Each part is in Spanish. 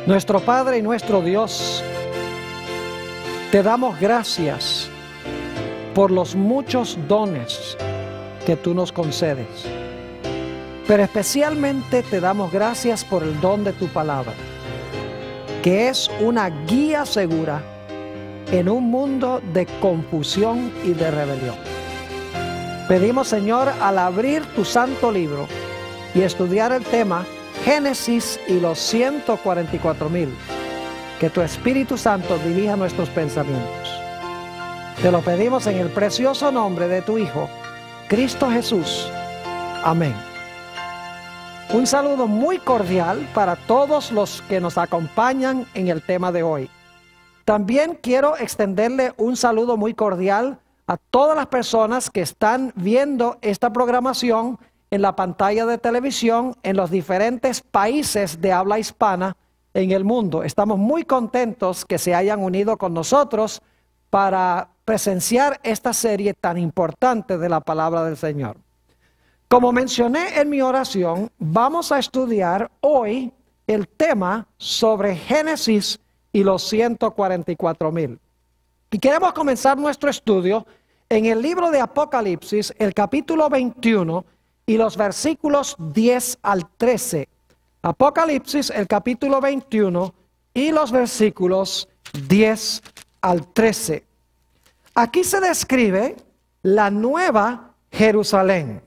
Nuestro Padre y nuestro Dios, te damos gracias por los muchos dones que tú nos concedes. Pero especialmente te damos gracias por el don de tu palabra, que es una guía segura en un mundo de confusión y de rebelión. Pedimos, Señor, al abrir tu santo libro y estudiar el tema Génesis y los 144,000, que tu Espíritu Santo dirija nuestros pensamientos. Te lo pedimos en el precioso nombre de tu Hijo, Cristo Jesús. Amén. Un saludo muy cordial para todos los que nos acompañan en el tema de hoy. También quiero extenderle un saludo muy cordial a todas las personas que están viendo esta programación en la pantalla de televisión en los diferentes países de habla hispana en el mundo. Estamos muy contentos que se hayan unido con nosotros para presenciar esta serie tan importante de la palabra del Señor. Como mencioné en mi oración, vamos a estudiar hoy el tema sobre Génesis y los 144,000. Y queremos comenzar nuestro estudio en el libro de Apocalipsis, el capítulo 21 y los versículos 10 al 13. Apocalipsis, el capítulo 21 y los versículos 10 al 13. Aquí se describe la nueva Jerusalén,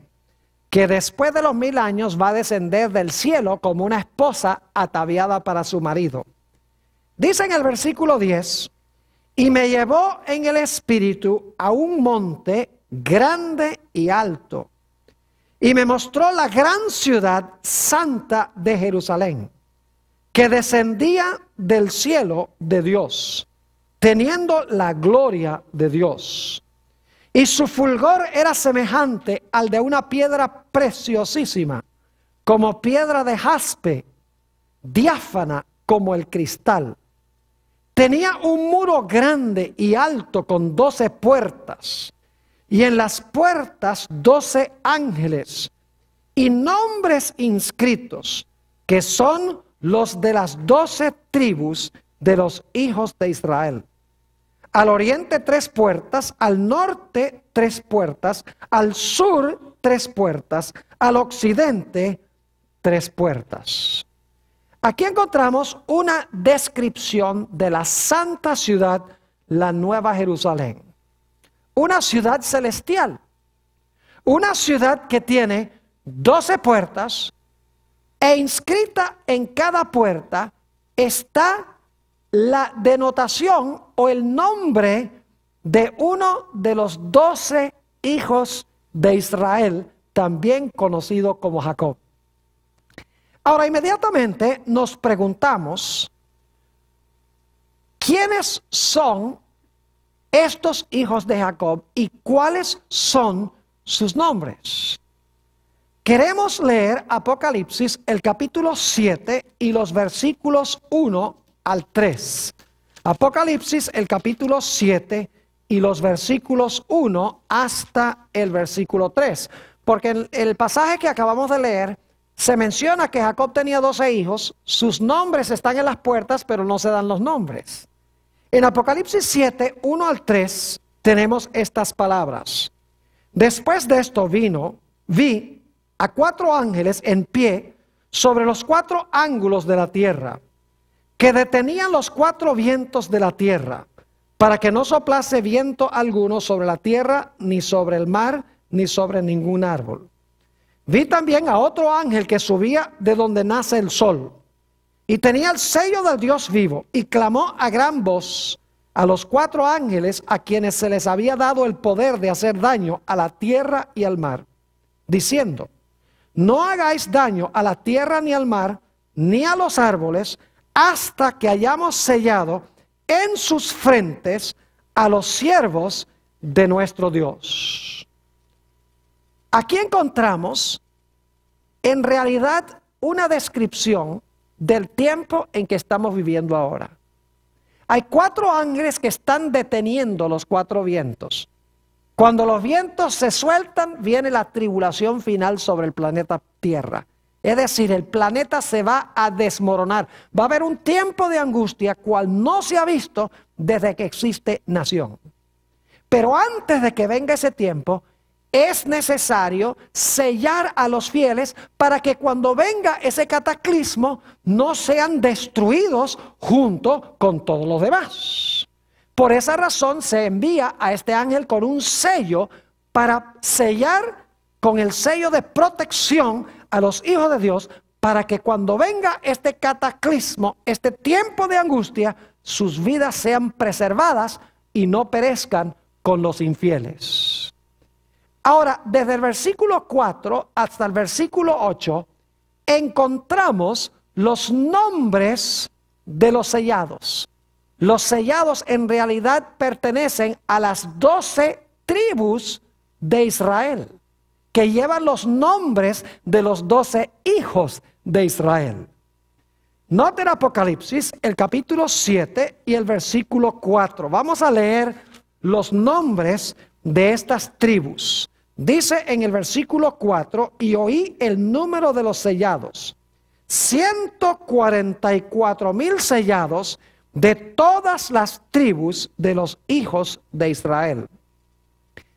que después de los 1000 años va a descender del cielo como una esposa ataviada para su marido. Dice en el versículo 10, y me llevó en el espíritu a un monte grande y alto, y me mostró la gran ciudad santa de Jerusalén, que descendía del cielo de Dios, teniendo la gloria de Dios. Y su fulgor era semejante al de una piedra preciosísima, como piedra de jaspe, diáfana como el cristal. Tenía un muro grande y alto con 12 puertas, y en las puertas 12 ángeles, y nombres inscritos, que son los de las 12 tribus de los hijos de Israel. Al oriente 3 puertas, al norte 3 puertas, al sur 3 puertas, al occidente 3 puertas. Aquí encontramos una descripción de la santa ciudad, la Nueva Jerusalén. Una ciudad celestial. Una ciudad que tiene 12 puertas e inscrita en cada puerta está la denotación o el nombre de uno de los 12 hijos de Israel, también conocido como Jacob. Ahora, inmediatamente nos preguntamos, ¿quiénes son estos hijos de Jacob y cuáles son sus nombres? Queremos leer Apocalipsis, el capítulo 7 y los versículos 1 al 3. Apocalipsis, el capítulo 7 y los versículos 1 hasta el versículo 3. Porque en el pasaje que acabamos de leer, se menciona que Jacob tenía 12 hijos, sus nombres están en las puertas, pero no se dan los nombres. En Apocalipsis 7, 1 al 3, tenemos estas palabras. Después de esto vi a 4 ángeles en pie sobre los 4 ángulos de la tierra, que detenían los 4 vientos de la tierra, para que no soplase viento alguno sobre la tierra, ni sobre el mar, ni sobre ningún árbol. Vi también a otro ángel que subía de donde nace el sol, y tenía el sello del Dios vivo, y clamó a gran voz a los 4 ángeles a quienes se les había dado el poder de hacer daño a la tierra y al mar, diciendo, no hagáis daño a la tierra ni al mar, ni a los árboles, hasta que hayamos sellado en sus frentes a los siervos de nuestro Dios. Aquí encontramos en realidad una descripción del tiempo en que estamos viviendo ahora. Hay 4 ángeles que están deteniendo los 4 vientos. Cuando los vientos se sueltan, viene la tribulación final sobre el planeta Tierra. Es decir, el planeta se va a desmoronar. Va a haber un tiempo de angustia cual no se ha visto desde que existe nación. Pero antes de que venga ese tiempo, es necesario sellar a los fieles para que cuando venga ese cataclismo no sean destruidos junto con todos los demás. Por esa razón se envía a este ángel con un sello para sellar con el sello de protección a los hijos de Dios, para que cuando venga este cataclismo, este tiempo de angustia, sus vidas sean preservadas y no perezcan con los infieles. Ahora, desde el versículo 4 hasta el versículo 8, encontramos los nombres de los sellados. Los sellados en realidad pertenecen a las 12 tribus de Israel, que llevan los nombres de los 12 hijos de Israel. Noten Apocalipsis, el capítulo 7 y el versículo 4. Vamos a leer los nombres de estas tribus. Dice en el versículo 4, y oí el número de los sellados, 144,000 sellados de todas las tribus de los hijos de Israel.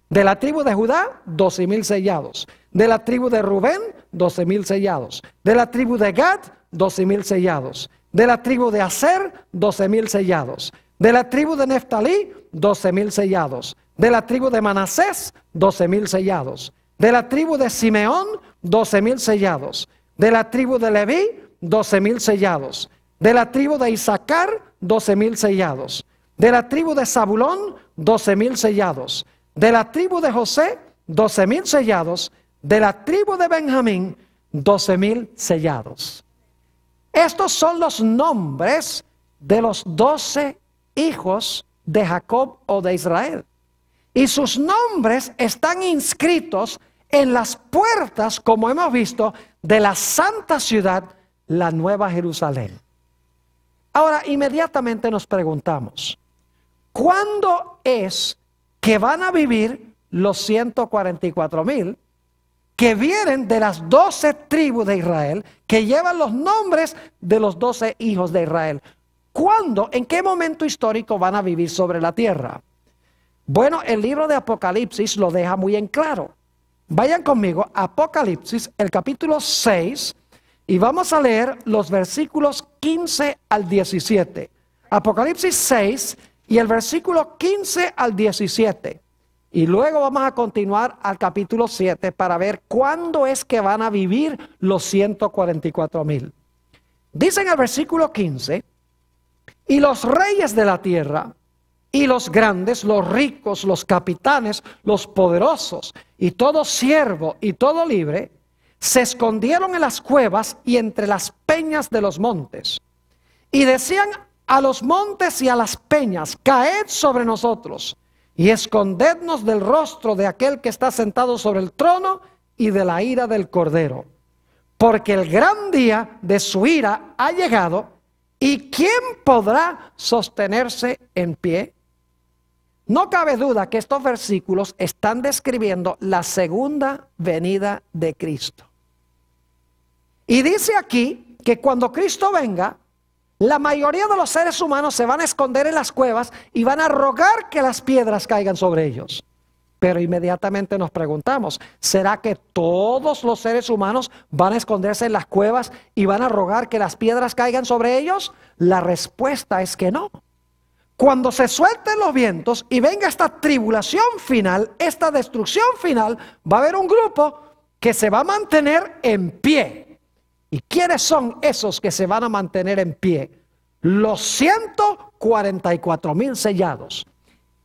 De la tribu de Judá, 12,000 sellados. De la tribu de Rubén, 12,000 sellados. De la tribu de Gad, 12,000 sellados. De la tribu de Aser, 12,000 sellados. De la tribu de Neftalí, 12,000 sellados. De la tribu de Manasés, 12,000 sellados. De la tribu de Simeón, 12,000 sellados. De la tribu de Leví, 12,000 sellados. De la tribu de Isaacar, 12,000 sellados. De la tribu de Zabulón, 12,000 sellados. De la tribu de José, 12,000 sellados. De la tribu de Benjamín, 12,000 sellados. Estos son los nombres de los 12 hijos de Jacob o de Israel. Y sus nombres están inscritos en las puertas, como hemos visto, de la santa ciudad, la Nueva Jerusalén. Ahora, inmediatamente nos preguntamos, ¿cuándo es que van a vivir los 144,000 que vienen de las 12 tribus de Israel, que llevan los nombres de los 12 hijos de Israel? ¿Cuándo, en qué momento histórico van a vivir sobre la tierra? Bueno, el libro de Apocalipsis lo deja muy en claro. Vayan conmigo a Apocalipsis, el capítulo 6, y vamos a leer los versículos 15 al 17. Apocalipsis 6 y el versículo 15 al 17. Y luego vamos a continuar al capítulo 7 para ver cuándo es que van a vivir los 144,000. Dice en el versículo 15, y los reyes de la tierra, y los grandes, los ricos, los capitanes, los poderosos, y todo siervo y todo libre, se escondieron en las cuevas y entre las peñas de los montes. Y decían a los montes y a las peñas, caed sobre nosotros, y escondednos del rostro de aquel que está sentado sobre el trono y de la ira del Cordero. Porque el gran día de su ira ha llegado, ¿y quién podrá sostenerse en pie? No cabe duda que estos versículos están describiendo la segunda venida de Cristo. Y dice aquí que cuando Cristo venga, la mayoría de los seres humanos se van a esconder en las cuevas y van a rogar que las piedras caigan sobre ellos. Pero inmediatamente nos preguntamos, ¿será que todos los seres humanos van a esconderse en las cuevas y van a rogar que las piedras caigan sobre ellos? La respuesta es que no. Cuando se suelten los vientos y venga esta tribulación final, esta destrucción final, va a haber un grupo que se va a mantener en pie. ¿Y quiénes son esos que se van a mantener en pie? Los 144,000 sellados.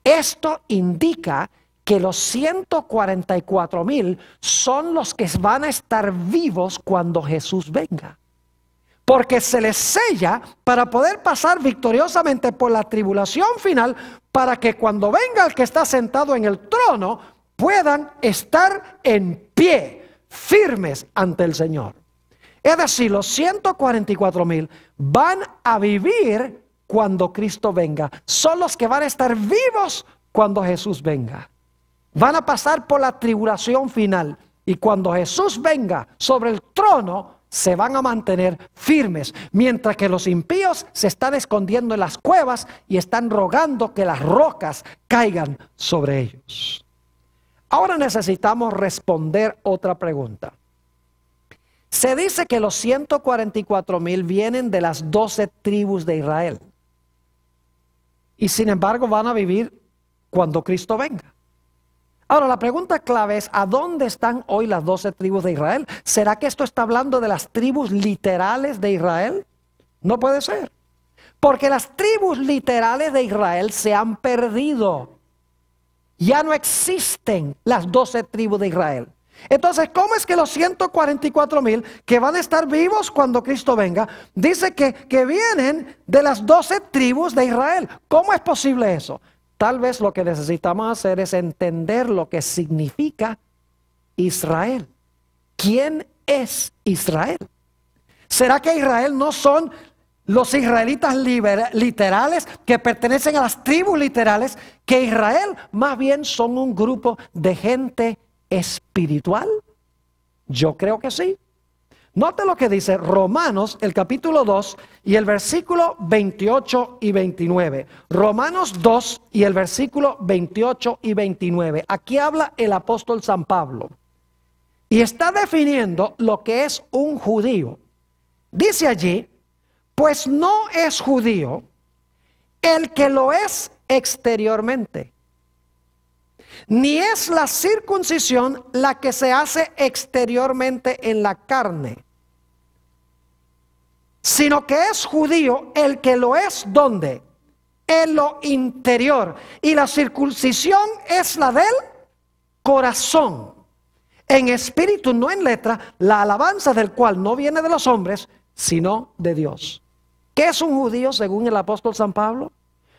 Esto indica que los 144,000 son los que van a estar vivos cuando Jesús venga. Porque se les sella para poder pasar victoriosamente por la tribulación final, para que cuando venga el que está sentado en el trono, puedan estar en pie, firmes ante el Señor. Es decir, los 144,000 van a vivir cuando Cristo venga. Son los que van a estar vivos cuando Jesús venga. Van a pasar por la tribulación final. Y cuando Jesús venga sobre el trono, se van a mantener firmes, mientras que los impíos se están escondiendo en las cuevas y están rogando que las rocas caigan sobre ellos. Ahora necesitamos responder otra pregunta. Se dice que los 144,000 vienen de las 12 tribus de Israel. Y sin embargo van a vivir cuando Cristo venga. Ahora la pregunta clave es, ¿a dónde están hoy las 12 tribus de Israel? ¿Será que esto está hablando de las tribus literales de Israel? No puede ser. Porque las tribus literales de Israel se han perdido. Ya no existen las 12 tribus de Israel. Entonces, ¿cómo es que los 144,000 que van a estar vivos cuando Cristo venga, dice que vienen de las 12 tribus de Israel? ¿Cómo es posible eso? Tal vez lo que necesitamos hacer es entender lo que significa Israel. ¿Quién es Israel? ¿Será que Israel no son los israelitas literales que pertenecen a las tribus literales? Que Israel más bien son un grupo de gente espiritual. Yo creo que sí. Note lo que dice Romanos, el capítulo 2 y el versículo 28 y 29. Romanos 2 y el versículo 28 y 29. Aquí habla el apóstol San Pablo y está definiendo lo que es un judío. Dice allí, pues no es judío el que lo es exteriormente, ni es la circuncisión la que se hace exteriormente en la carne, sino que es judío el que lo es, ¿dónde? En lo interior. Y la circuncisión es la del corazón, en espíritu, no en letra, la alabanza del cual no viene de los hombres, sino de Dios. ¿Qué es un judío según el apóstol San Pablo?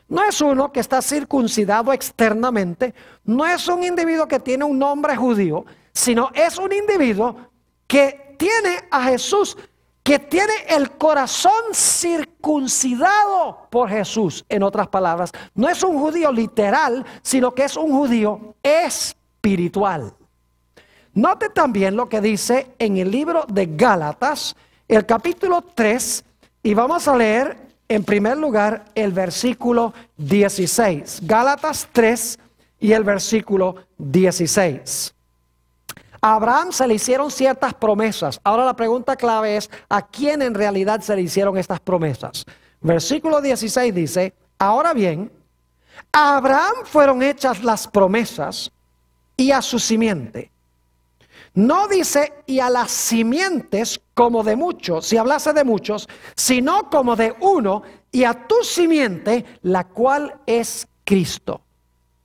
No es uno que está circuncidado externamente, no es un individuo que tiene un nombre judío, sino es un individuo que tiene a Jesús, que tiene el corazón circuncidado por Jesús. En otras palabras, no es un judío literal, sino que es un judío espiritual. Note también lo que dice en el libro de Gálatas, el capítulo 3, y vamos a leer en primer lugar el versículo 16. Gálatas 3 y el versículo 16. A Abraham se le hicieron ciertas promesas. Ahora la pregunta clave es, ¿a quién en realidad se le hicieron estas promesas? Versículo 16 dice, ahora bien, a Abraham fueron hechas las promesas y a su simiente. No dice y a las simientes como de muchos, si hablase de muchos, sino como de uno, y a tu simiente, la cual es Cristo.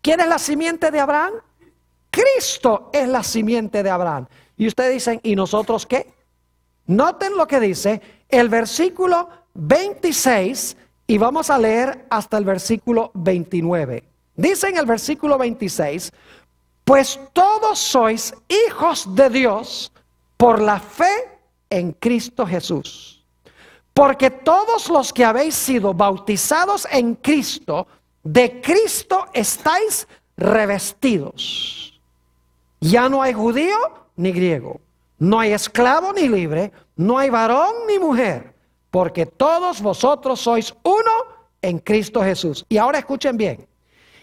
¿Quién es la simiente de Abraham? Cristo es la simiente de Abraham. Y ustedes dicen, ¿y nosotros qué? Noten lo que dice el versículo 26 y vamos a leer hasta el versículo 29. Dice en el versículo 26, pues todos sois hijos de Dios por la fe en Cristo Jesús. Porque todos los que habéis sido bautizados en Cristo, de Cristo estáis revestidos. Ya no hay judío ni griego, no hay esclavo ni libre, no hay varón ni mujer, porque todos vosotros sois uno en Cristo Jesús. Y ahora escuchen bien.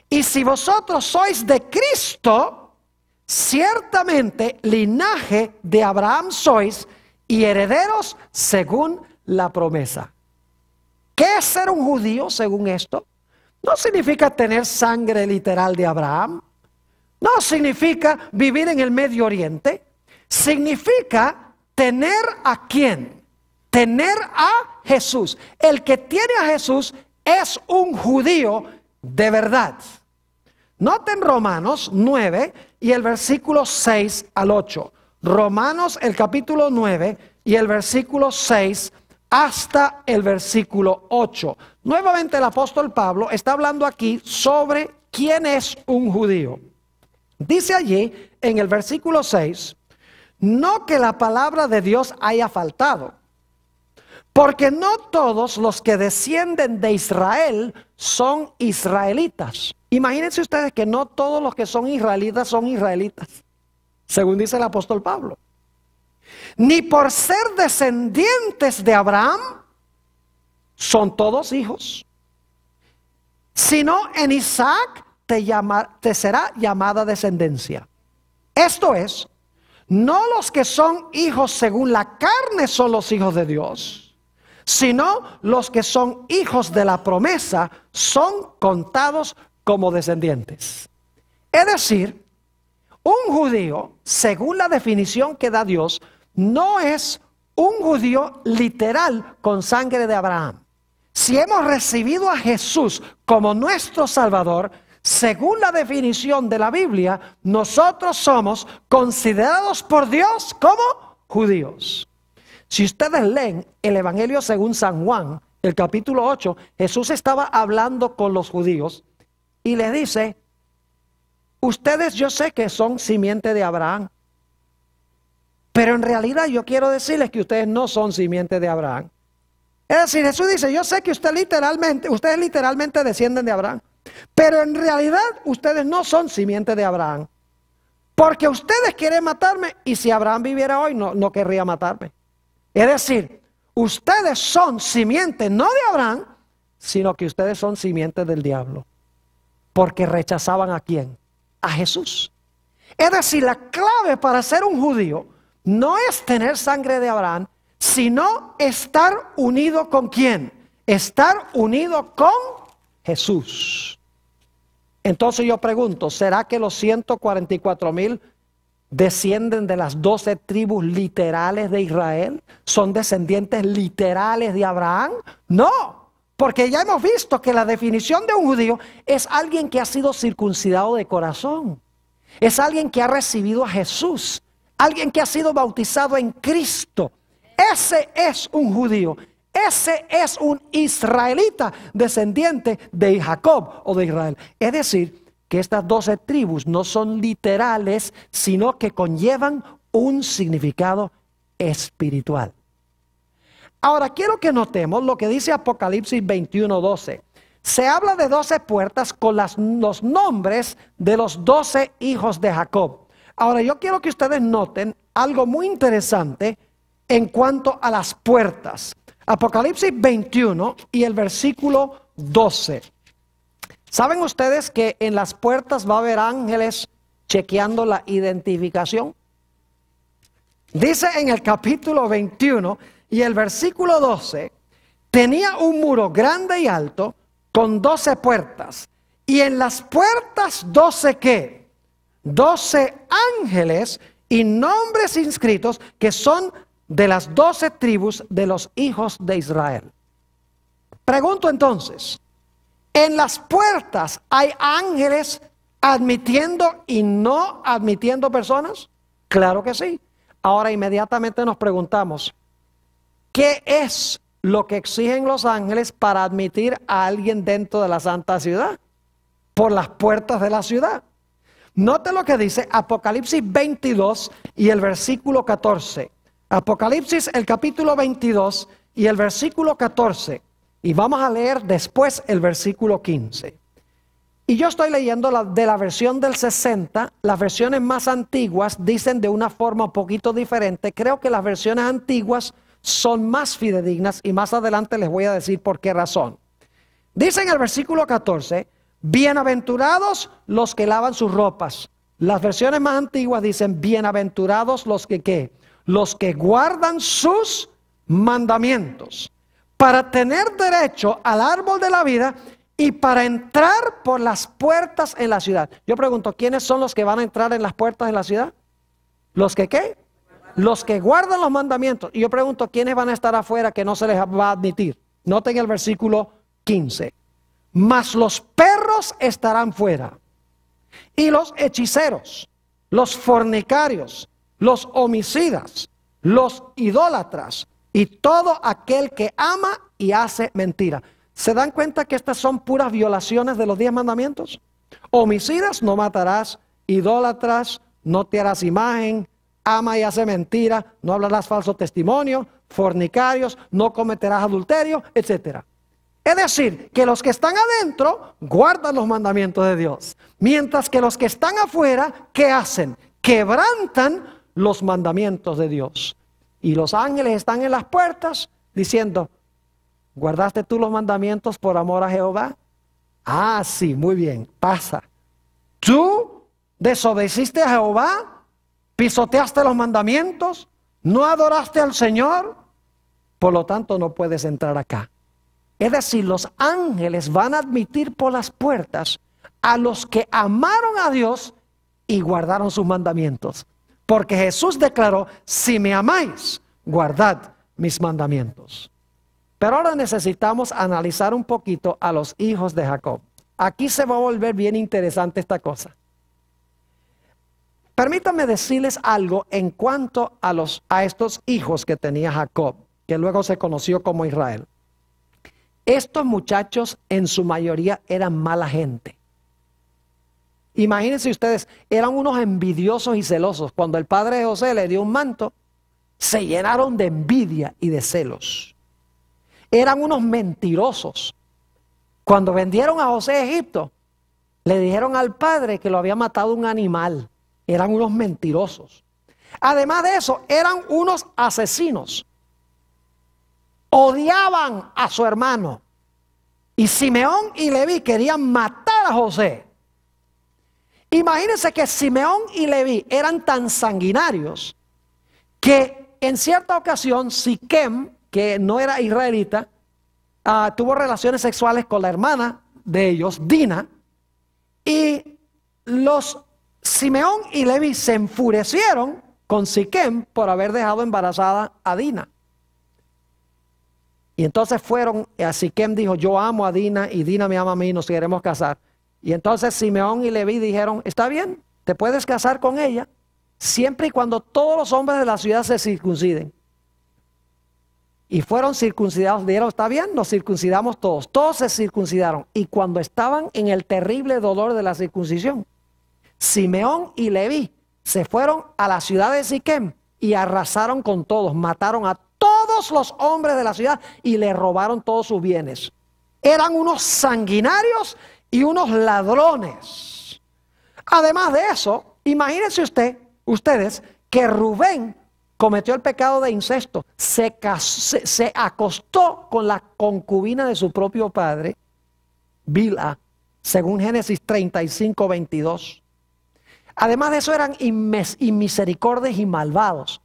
Y si vosotros sois de Cristo, ciertamente linaje de Abraham sois y herederos según la promesa. ¿Qué es ser un judío según esto? No significa tener sangre literal de Abraham. No significa vivir en el Medio Oriente. Significa tener ¿a quién? Tener a Jesús. El que tiene a Jesús es un judío de verdad. Noten Romanos 9 y el versículo 6 al 8. Romanos el capítulo 9 y el versículo 6 hasta el versículo 8. Nuevamente el apóstol Pablo está hablando aquí sobre quién es un judío. Dice allí en el versículo 6, no que la palabra de Dios haya faltado, porque no todos los que descienden de Israel son israelitas. Imagínense ustedes que no todos los que son israelitas, según dice el apóstol Pablo. ni por ser descendientes de Abraham, son todos hijos, sino en Isaac te será llamada descendencia. Esto es, no los que son hijos según la carne son los hijos de Dios, sino los que son hijos de la promesa son contados como descendientes. Es decir, un judío, según la definición que da Dios, no es un judío literal con sangre de Abraham. Si hemos recibido a Jesús como nuestro Salvador, según la definición de la Biblia, nosotros somos considerados por Dios como judíos. Si ustedes leen el Evangelio según San Juan, el capítulo 8, Jesús estaba hablando con los judíos y les dice: ustedes yo sé que son simiente de Abraham, pero en realidad yo quiero decirles que ustedes no son simiente de Abraham. Es decir, Jesús dice: yo sé que ustedes literalmente descienden de Abraham, pero en realidad ustedes no son simiente de Abraham, porque ustedes quieren matarme, y si Abraham viviera hoy no querría matarme. Es decir, ustedes son simiente no de Abraham, sino que ustedes son simiente del diablo, porque rechazaban ¿a quién? A Jesús. Es decir, la clave para ser un judío no es tener sangre de Abraham, sino estar unido ¿con quién? Estar unido con Jesús. Entonces yo pregunto, ¿será que los 144,000 descienden de las 12 tribus literales de Israel? ¿Son descendientes literales de Abraham? No, porque ya hemos visto que la definición de un judío es alguien que ha sido circuncidado de corazón. Es alguien que ha recibido a Jesús, alguien que ha sido bautizado en Cristo. Ese es un judío. Ese es un israelita descendiente de Jacob o de Israel. Es decir, que estas 12 tribus no son literales, sino que conllevan un significado espiritual. Ahora quiero que notemos lo que dice Apocalipsis 21:12. Se habla de 12 puertas con los nombres de los 12 hijos de Jacob. Ahora yo quiero que ustedes noten algo muy interesante en cuanto a las puertas. Apocalipsis 21 y el versículo 12. ¿Saben ustedes que en las puertas va a haber ángeles chequeando la identificación? Dice en el capítulo 21 y el versículo 12, tenía un muro grande y alto con 12 puertas. Y en las puertas 12 ¿qué? 12 ángeles y nombres inscritos que son de las 12 tribus de los hijos de Israel. Pregunto entonces, ¿en las puertas hay ángeles admitiendo y no admitiendo personas? Claro que sí. Ahora inmediatamente nos preguntamos, ¿qué es lo que exigen los ángeles para admitir a alguien dentro de la santa ciudad? Por las puertas de la ciudad. Note lo que dice Apocalipsis 22 y el versículo 14. Apocalipsis el capítulo 22 y el versículo 14. Y vamos a leer después el versículo 15. Y yo estoy leyendo de la versión del 60. Las versiones más antiguas dicen de una forma un poquito diferente. Creo que las versiones antiguas son más fidedignas y más adelante les voy a decir por qué razón. Dice en el versículo 14, bienaventurados los que lavan sus ropas. Las versiones más antiguas dicen bienaventurados los que ¿qué? Los que guardan sus mandamientos, para tener derecho al árbol de la vida y para entrar por las puertas en la ciudad. Yo pregunto, ¿quiénes son los que van a entrar en las puertas de la ciudad? ¿Los que qué? Los que guardan los mandamientos. Y yo pregunto, ¿quiénes van a estar afuera que no se les va a admitir? Noten el versículo 15. Mas los perros estarán fuera, y los hechiceros, los fornicarios, los homicidas, los idólatras y todo aquel que ama y hace mentira. ¿Se dan cuenta que estas son puras violaciones de los 10 mandamientos? Homicidas, no matarás. Idólatras, no te harás imagen. Ama y hace mentira, no hablarás falso testimonio. Fornicarios, no cometerás adulterio, etc. Es decir, que los que están adentro guardan los mandamientos de Dios, mientras que los que están afuera, ¿qué hacen? Quebrantan los mandamientos de Dios. Y los ángeles están en las puertas diciendo, ¿guardaste tú los mandamientos por amor a Jehová? Ah, sí, muy bien, pasa. ¿Tú desobedeciste a Jehová? ¿Pisoteaste los mandamientos? ¿No adoraste al Señor? Por lo tanto, no puedes entrar acá. Es decir, los ángeles van a admitir por las puertas a los que amaron a Dios y guardaron sus mandamientos. Porque Jesús declaró, si me amáis, guardad mis mandamientos. Pero ahora necesitamos analizar un poquito a los hijos de Jacob. Aquí se va a volver bien interesante esta cosa. Permítanme decirles algo en cuanto a estos hijos que tenía Jacob, que luego se conoció como Israel. Estos muchachos en su mayoría eran mala gente. Imagínense ustedes, eran unos envidiosos y celosos. Cuando el padre de José le dio un manto, se llenaron de envidia y de celos. Eran unos mentirosos. Cuando vendieron a José a Egipto, le dijeron al padre que lo había matado un animal. Eran unos mentirosos. Además de eso, eran unos asesinos. Odiaban a su hermano. Y Simeón y Leví querían matar a José. Imagínense que Simeón y Leví eran tan sanguinarios que en cierta ocasión Siquem, que no era israelita, tuvo relaciones sexuales con la hermana de ellos, Dina, y los Simeón y Leví se enfurecieron con Siquem por haber dejado embarazada a Dina. Y entonces fueron, a Siquem dijo, yo amo a Dina y Dina me ama a mí, nos queremos casar. Y entonces Simeón y Leví dijeron, está bien, te puedes casar con ella, siempre y cuando todos los hombres de la ciudad se circunciden. Y fueron circuncidados, dijeron, está bien, nos circuncidamos todos. Todos se circuncidaron. Y cuando estaban en el terrible dolor de la circuncisión, Simeón y Leví se fueron a la ciudad de Siquem y arrasaron con todos, mataron a todos los hombres de la ciudad y le robaron todos sus bienes. Eran unos sanguinarios y unos ladrones. Además de eso, imagínense ustedes que Rubén cometió el pecado de incesto, se acostó con la concubina de su propio padre, Bilha, según Génesis 35, 22. Además de eso eran inmisericordios y malvados.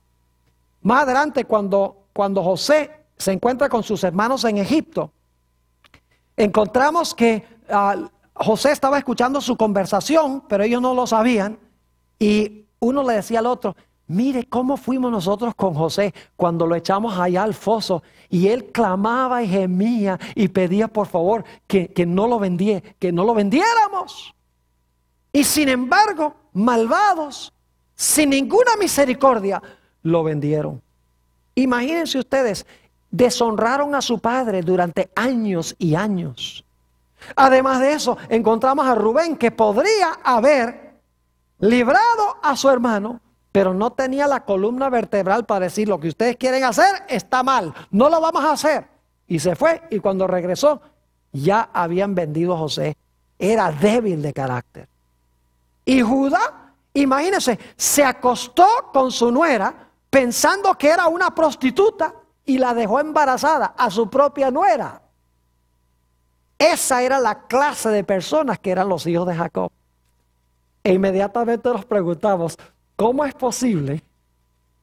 Más adelante cuando José se encuentra con sus hermanos en Egipto, encontramos que José estaba escuchando su conversación, pero ellos no lo sabían, y uno le decía al otro, mire cómo fuimos nosotros con José cuando lo echamos allá al foso, y él clamaba y gemía y pedía por favor que no lo vendiéramos. Y sin embargo, malvados, sin ninguna misericordia, lo vendieron. Imagínense ustedes, deshonraron a su padre durante años y años. Además de eso, encontramos a Rubén que podría haber librado a su hermano, pero no tenía la columna vertebral para decir lo que ustedes quieren hacer está mal, no lo vamos a hacer. Y se fue, y cuando regresó ya habían vendido a José. Era débil de carácter. Y Judá, imagínense, se acostó con su nuera pensando que era una prostituta y la dejó embarazada a su propia nuera. Esa era la clase de personas que eran los hijos de Jacob. E inmediatamente nos preguntamos, ¿cómo es posible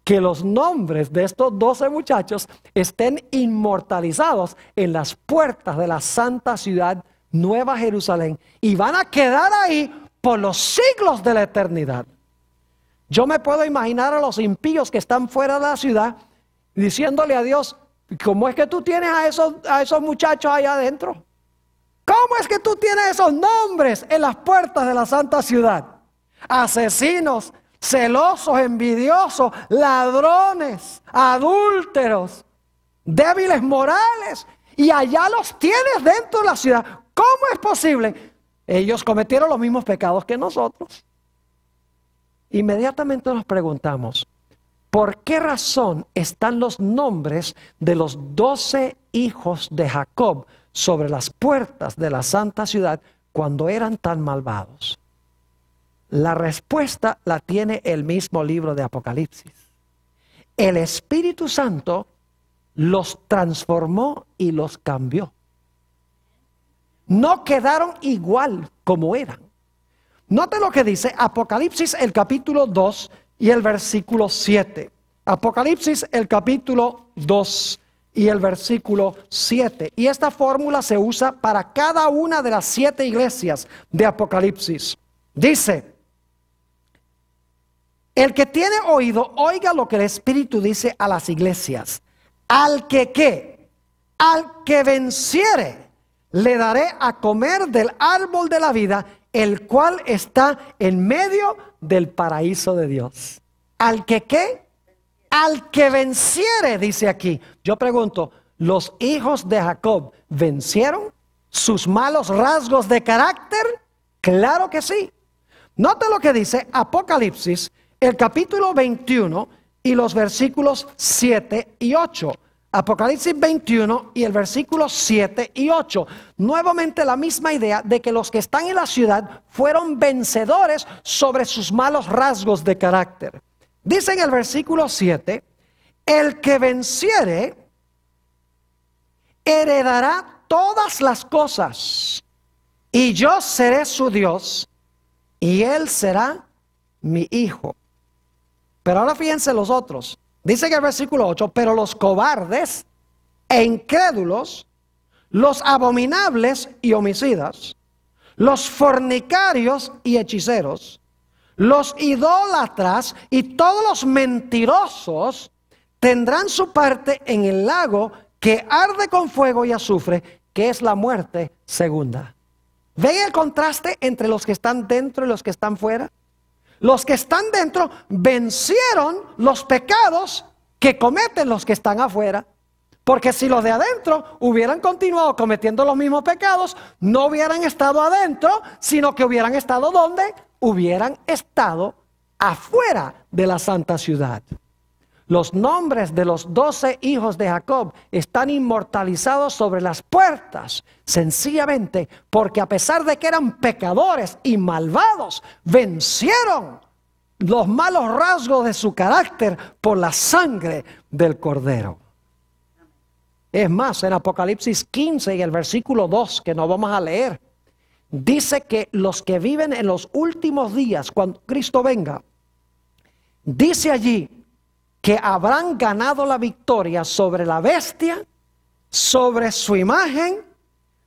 que los nombres de estos 12 muchachos estén inmortalizados en las puertas de la santa ciudad Nueva Jerusalén y van a quedar ahí por los siglos de la eternidad? Yo me puedo imaginar a los impíos que están fuera de la ciudad diciéndole a Dios, ¿cómo es que tú tienes a esos muchachos allá adentro? ¿Cómo es que tú tienes esos nombres en las puertas de la santa ciudad? Asesinos, celosos, envidiosos, ladrones, adúlteros, débiles morales, y allá los tienes dentro de la ciudad. ¿Cómo es posible? Ellos cometieron los mismos pecados que nosotros. Inmediatamente nos preguntamos, ¿por qué razón están los nombres de los 12 hijos de Jacob sobre las puertas de la santa ciudad cuando eran tan malvados? La respuesta la tiene el mismo libro de Apocalipsis. el Espíritu Santo los transformó y los cambió. No quedaron igual como eran. Note lo que dice Apocalipsis el capítulo 2 y el versículo 7. Apocalipsis el capítulo 2 y el versículo 7. Y esta fórmula se usa para cada una de las 7 iglesias de Apocalipsis. Dice: el que tiene oído, oiga lo que el Espíritu dice a las iglesias. Al que ¿qué? Al que venciere, le daré a comer del árbol de la vida, el cual está en medio del paraíso de Dios. ¿Al que qué? Al que venciere, dice aquí. Yo pregunto, ¿los hijos de Jacob vencieron sus malos rasgos de carácter? Claro que sí. Note lo que dice Apocalipsis, el capítulo 21 y los versículos 7 y 8. Apocalipsis 21 y el versículo 7 y 8. Nuevamente la misma idea de que los que están en la ciudad fueron vencedores sobre sus malos rasgos de carácter. Dice en el versículo 7, el que venciere heredará todas las cosas, y yo seré su Dios, y él será mi hijo. Pero ahora fíjense los otros. Dice en el versículo 8, pero los cobardes e incrédulos, los abominables y homicidas, los fornicarios y hechiceros, los idólatras y todos los mentirosos tendrán su parte en el lago que arde con fuego y azufre, que es la muerte segunda. ¿Ven el contraste entre los que están dentro y los que están fuera? Los que están dentro vencieron los pecados que cometen los que están afuera. Porque si los de adentro hubieran continuado cometiendo los mismos pecados, no hubieran estado adentro, sino que hubieran estado ¿dónde? Hubieran estado afuera de la santa ciudad. Los nombres de los 12 hijos de Jacob están inmortalizados sobre las puertas, sencillamente porque a pesar de que eran pecadores y malvados, vencieron los malos rasgos de su carácter por la sangre del Cordero. Es más, en Apocalipsis 15 y el versículo 2, que no vamos a leer, dice que los que viven en los últimos días, cuando Cristo venga, dice allí que habrán ganado la victoria sobre la bestia, sobre su imagen,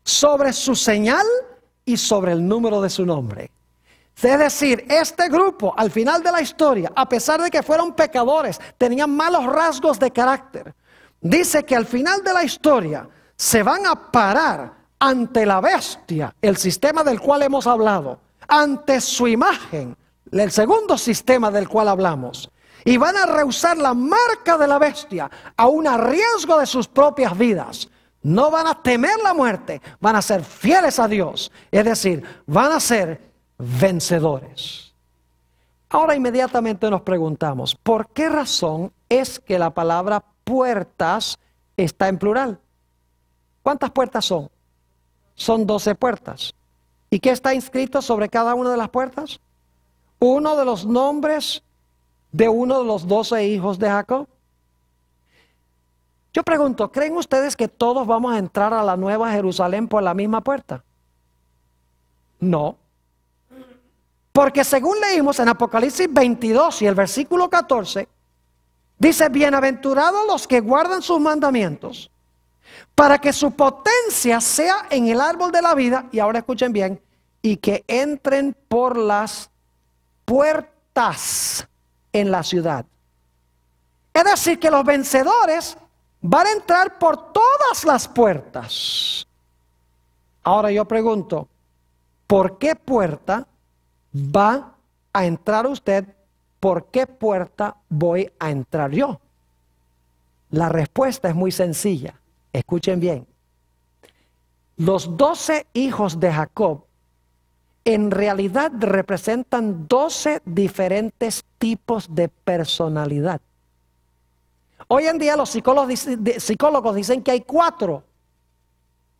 sobre su señal y sobre el número de su nombre. Es decir, este grupo al final de la historia, a pesar de que fueron pecadores, tenían malos rasgos de carácter, dice que al final de la historia se van a parar ante la bestia, el sistema del cual hemos hablado, ante su imagen, el segundo sistema del cual hablamos. Y van a rehusar la marca de la bestia, aun a riesgo de sus propias vidas. No van a temer la muerte, van a ser fieles a Dios. Es decir, van a ser vencedores. Ahora inmediatamente nos preguntamos, ¿por qué razón es que la palabra puertas está en plural? ¿Cuántas puertas son? Son 12 puertas. ¿Y qué está inscrito sobre cada una de las puertas? Uno de los nombres de uno de los 12 hijos de Jacob. Yo pregunto, ¿creen ustedes que todos vamos a entrar a la Nueva Jerusalén por la misma puerta? No. Porque según leímos en Apocalipsis 22 y el versículo 14, dice, bienaventurados los que guardan sus mandamientos, para que su potencia sea en el árbol de la vida, y ahora escuchen bien, y que entren por las puertas en la ciudad. Es decir, que los vencedores van a entrar por todas las puertas. Ahora yo pregunto, ¿por qué puerta va a entrar usted? ¿Por qué puerta voy a entrar yo? La respuesta es muy sencilla. Escuchen bien. Los 12 hijos de Jacob en realidad representan 12 diferentes tipos de personalidad. Hoy en día los psicólogos dicen que hay 4,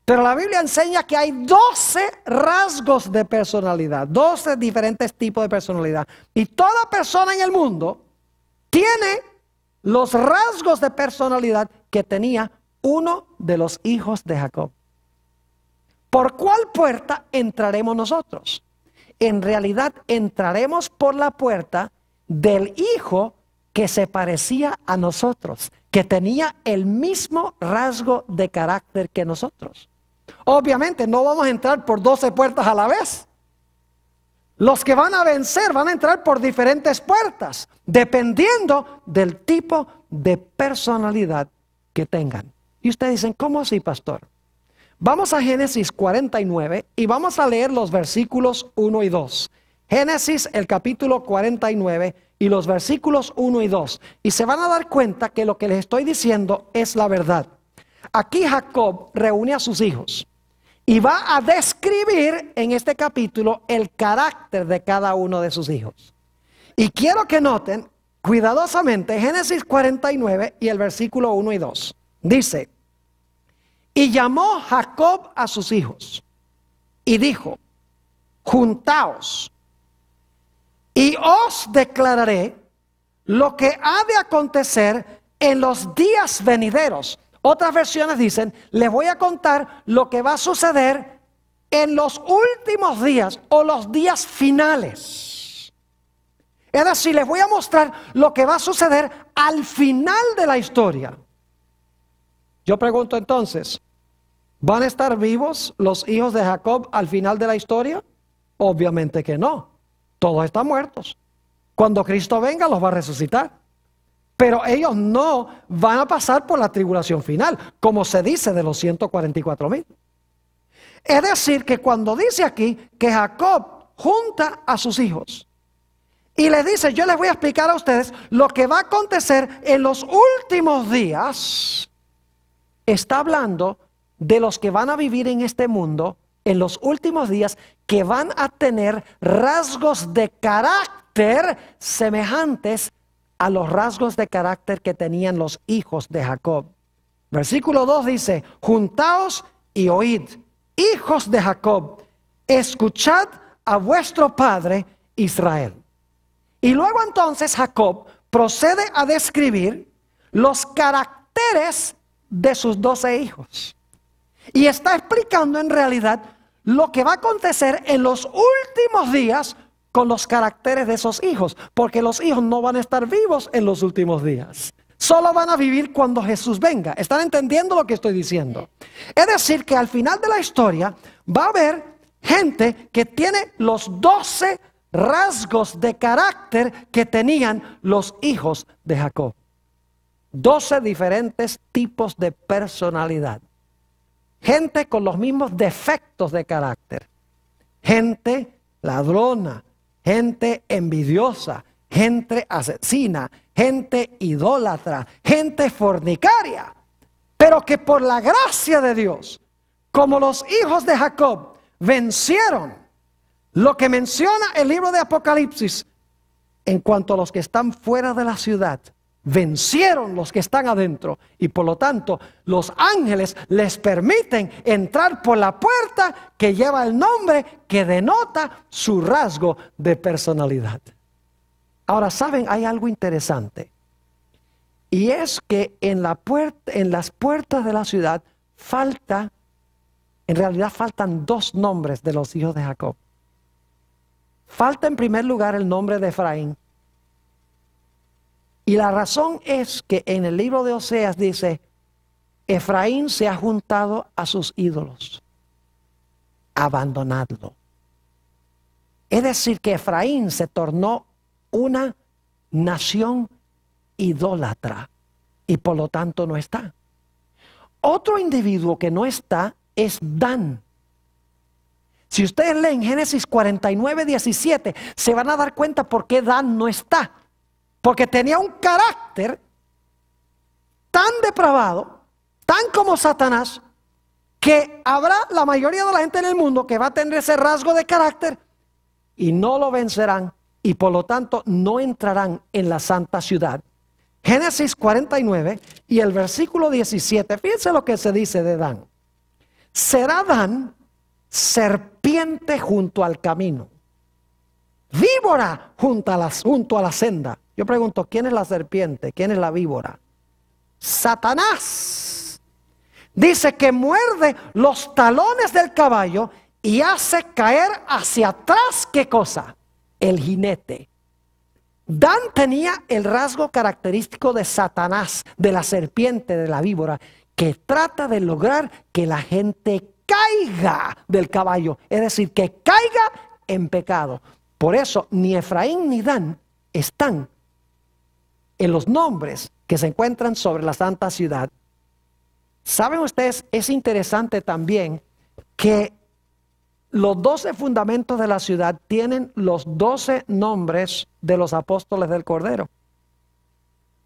pero la Biblia enseña que hay 12 rasgos de personalidad, 12 diferentes tipos de personalidad. Y toda persona en el mundo tiene los rasgos de personalidad que tenía uno de los hijos de Jacob. ¿Por cuál puerta entraremos nosotros? En realidad entraremos por la puerta del hijo que se parecía a nosotros, que tenía el mismo rasgo de carácter que nosotros. Obviamente no vamos a entrar por 12 puertas a la vez. Los que van a vencer van a entrar por diferentes puertas, dependiendo del tipo de personalidad que tengan. Y ustedes dicen, ¿cómo así, pastor? Vamos a Génesis 49 y vamos a leer los versículos 1 y 2. Génesis, el capítulo 49 y los versículos 1 y 2. Y se van a dar cuenta que lo que les estoy diciendo es la verdad. Aquí Jacob reúne a sus hijos y va a describir en este capítulo el carácter de cada uno de sus hijos. Y quiero que noten cuidadosamente Génesis 49 y el versículo 1 y 2. Dice, y llamó Jacob a sus hijos y dijo, juntaos y os declararé lo que ha de acontecer en los días venideros. Otras versiones dicen, les voy a contar lo que va a suceder en los últimos días o los días finales. Es decir, les voy a mostrar lo que va a suceder al final de la historia. Yo pregunto entonces, ¿van a estar vivos los hijos de Jacob al final de la historia? Obviamente que no. Todos están muertos. Cuando Cristo venga los va a resucitar. Pero ellos no van a pasar por la tribulación final, como se dice de los 144,000. Es decir, que cuando dice aquí que Jacob junta a sus hijos y les dice, yo les voy a explicar a ustedes lo que va a acontecer en los últimos días, está hablando de los que van a vivir en este mundo en los últimos días, que van a tener rasgos de carácter semejantes a los rasgos de carácter que tenían los hijos de Jacob. Versículo 2 dice, juntaos y oíd, hijos de Jacob, escuchad a vuestro padre Israel. Y luego entonces Jacob procede a describir los caracteres de sus 12 hijos. Y está explicando en realidad lo que va a acontecer en los últimos días con los caracteres de esos hijos, porque los hijos no van a estar vivos en los últimos días. Solo van a vivir cuando Jesús venga. ¿Están entendiendo lo que estoy diciendo? Es decir, que al final de la historia va a haber gente que tiene los 12 rasgos de carácter que tenían los hijos de Jacob. 12 diferentes tipos de personalidad. Gente con los mismos defectos de carácter. Gente ladrona, gente envidiosa, gente asesina, gente idólatra, gente fornicaria. Pero que por la gracia de Dios, como los hijos de Jacob vencieron lo que menciona el libro de Apocalipsis, en cuanto a los que están fuera de la ciudad, vencieron los que están adentro, y por lo tanto los ángeles les permiten entrar por la puerta que lleva el nombre que denota su rasgo de personalidad. Ahora, ¿saben? Hay algo interesante, y es que en las puertas de la ciudad en realidad faltan 2 nombres de los hijos de Jacob. Falta en primer lugar el nombre de Efraín. Y la razón es que en el libro de Oseas dice, Efraín se ha juntado a sus ídolos, abandonadlo. Es decir, que Efraín se tornó una nación idólatra y por lo tanto no está. Otro individuo que no está es Dan. Si ustedes leen Génesis 49, 17, se van a dar cuenta por qué Dan no está. Porque tenía un carácter tan depravado, tan como Satanás, que habrá la mayoría de la gente en el mundo que va a tener ese rasgo de carácter y no lo vencerán, y por lo tanto no entrarán en la santa ciudad. Génesis 49 y el versículo 17, fíjense lo que se dice de Dan. Será Dan serpiente junto al camino, víbora junto a la senda. Yo pregunto, ¿quién es la serpiente? ¿Quién es la víbora? Satanás. Dice que muerde los talones del caballo y hace caer hacia atrás, ¿qué cosa? El jinete. Dan tenía el rasgo característico de Satanás, de la serpiente, de la víbora, que trata de lograr que la gente caiga del caballo, es decir, que caiga en pecado. Por eso ni Efraín ni Dan están en los nombres que se encuentran sobre la santa ciudad. ¿Saben ustedes? Es interesante también que los 12 fundamentos de la ciudad tienen los 12 nombres de los apóstoles del Cordero.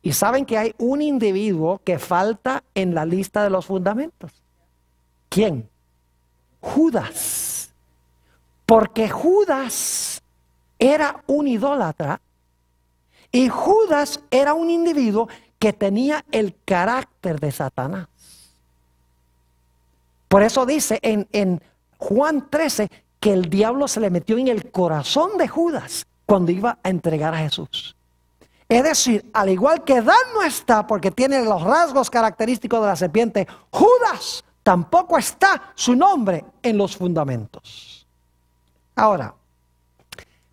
Y saben que hay un individuo que falta en la lista de los fundamentos. ¿Quién? Judas. Porque Judas era un idólatra y Judas era un individuo que tenía el carácter de Satanás. Por eso dice en Juan 13 que el diablo se le metió en el corazón de Judas cuando iba a entregar a Jesús. Es decir, al igual que Dan no está porque tiene los rasgos característicos de la serpiente, Judas tampoco está su nombre en los fundamentos. Ahora,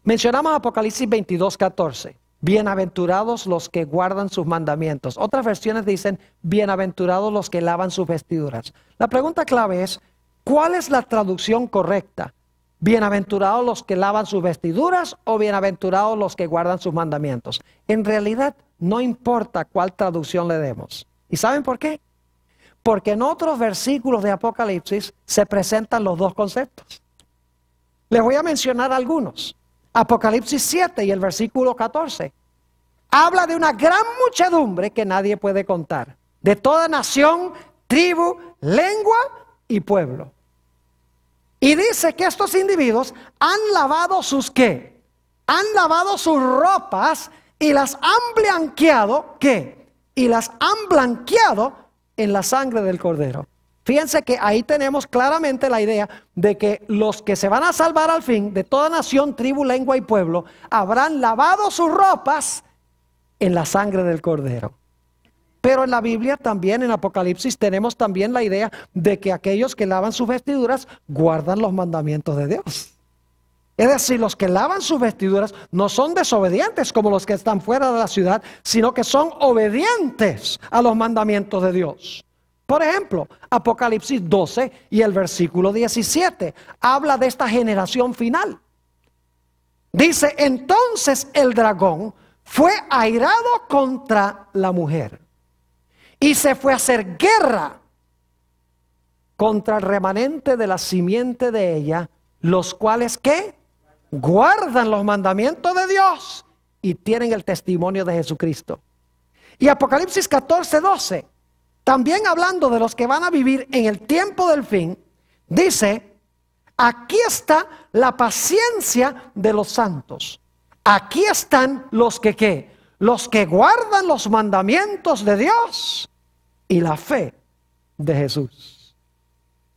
mencionamos Apocalipsis 22:14. Bienaventurados los que guardan sus mandamientos. Otras versiones dicen, bienaventurados los que lavan sus vestiduras. La pregunta clave es, ¿cuál es la traducción correcta? ¿Bienaventurados los que lavan sus vestiduras o bienaventurados los que guardan sus mandamientos? En realidad no importa cuál traducción le demos. ¿Y saben por qué? Porque en otros versículos de Apocalipsis se presentan los dos conceptos. Les voy a mencionar algunos. Apocalipsis 7 y el versículo 14. Habla de una gran muchedumbre que nadie puede contar. De toda nación, tribu, lengua y pueblo. Y dice que estos individuos han lavado sus ¿qué? Han lavado sus ropas y las han blanqueado ¿qué? Y las han blanqueado en la sangre del Cordero. Fíjense que ahí tenemos claramente la idea de que los que se van a salvar al fin, de toda nación, tribu, lengua y pueblo, habrán lavado sus ropas en la sangre del Cordero. Pero en la Biblia también, en Apocalipsis, tenemos también la idea de que aquellos que lavan sus vestiduras guardan los mandamientos de Dios. Es decir, los que lavan sus vestiduras no son desobedientes como los que están fuera de la ciudad, sino que son obedientes a los mandamientos de Dios. Por ejemplo, Apocalipsis 12 y el versículo 17 habla de esta generación final. Dice, entonces el dragón fue airado contra la mujer y se fue a hacer guerra contra el remanente de la simiente de ella, los cuales ¿qué? Guardan los mandamientos de Dios y tienen el testimonio de Jesucristo. Y Apocalipsis 14:12, también hablando de los que van a vivir en el tiempo del fin, dice, aquí está la paciencia de los santos. Aquí están los que ¿qué? Los que guardan los mandamientos de Dios y la fe de Jesús.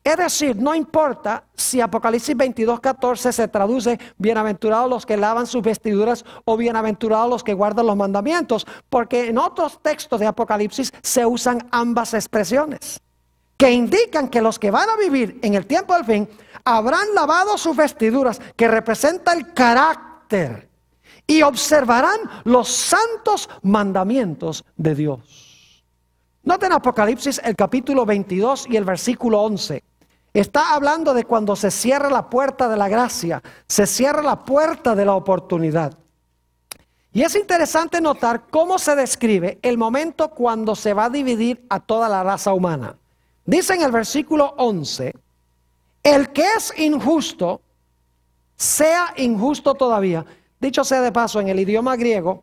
Es decir, no importa si Apocalipsis 22:14 se traduce bienaventurados los que lavan sus vestiduras o bienaventurados los que guardan los mandamientos, porque en otros textos de Apocalipsis se usan ambas expresiones, que indican que los que van a vivir en el tiempo del fin habrán lavado sus vestiduras, que representa el carácter, y observarán los santos mandamientos de Dios. Noten Apocalipsis el capítulo 22 y el versículo 11. Está hablando de cuando se cierra la puerta de la gracia, se cierra la puerta de la oportunidad. Y es interesante notar cómo se describe el momento cuando se va a dividir a toda la raza humana. Dice en el versículo 11, el que es injusto, sea injusto todavía. Dicho sea de paso, en el idioma griego,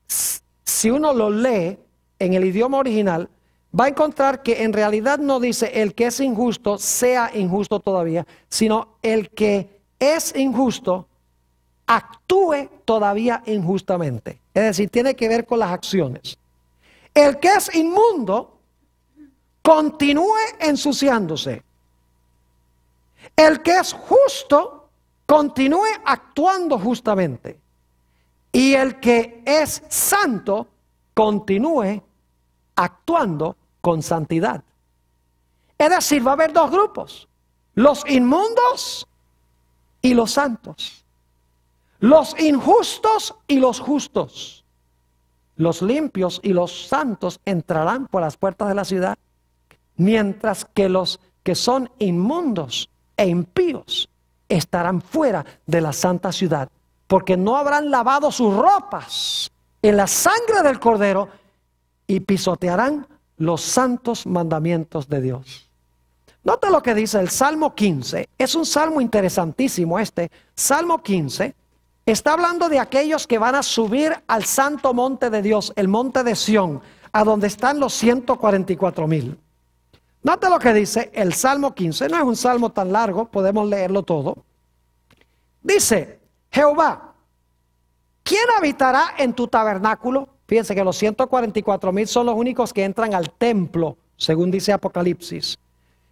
si uno lo lee en el idioma original, va a encontrar que en realidad no dice el que es injusto sea injusto todavía, sino el que es injusto actúe todavía injustamente. Es decir, tiene que ver con las acciones. El que es inmundo continúe ensuciándose. El que es justo continúe actuando justamente. y el que es santo continúe actuando con santidad. Es decir, va a haber dos grupos: los inmundos y los santos, los injustos y los justos. Los limpios y los santos entrarán por las puertas de la ciudad, mientras que los que son inmundos e impíos estarán fuera de la santa ciudad, porque no habrán lavado sus ropas en la sangre del Cordero y pisotearán los santos mandamientos de Dios. Nota lo que dice el Salmo 15. Es un salmo interesantísimo este. Salmo 15 está hablando de aquellos que van a subir al santo monte de Dios, el monte de Sión, a donde están los 144,000. Nota lo que dice el Salmo 15. No es un salmo tan largo, podemos leerlo todo. Dice: Jehová, ¿quién habitará en tu tabernáculo? Fíjense que los 144,000 son los únicos que entran al templo, según dice Apocalipsis.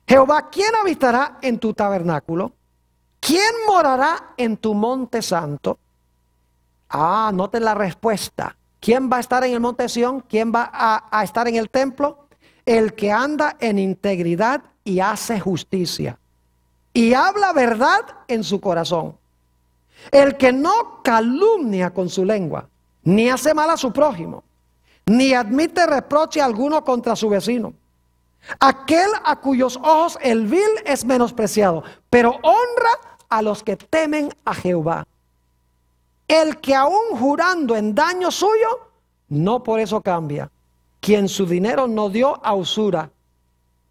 Jehová, ¿quién habitará en tu tabernáculo? ¿Quién morará en tu monte santo? Noten la respuesta. ¿Quién va a estar en el monte de Sión? ¿Quién va a estar en el templo? El que anda en integridad y hace justicia, y habla verdad en su corazón. El que no calumnia con su lengua, ni hace mal a su prójimo, ni admite reproche alguno contra su vecino. Aquel a cuyos ojos el vil es menospreciado, pero honra a los que temen a Jehová. El que aún jurando en daño suyo, no por eso cambia. Quien su dinero no dio a usura,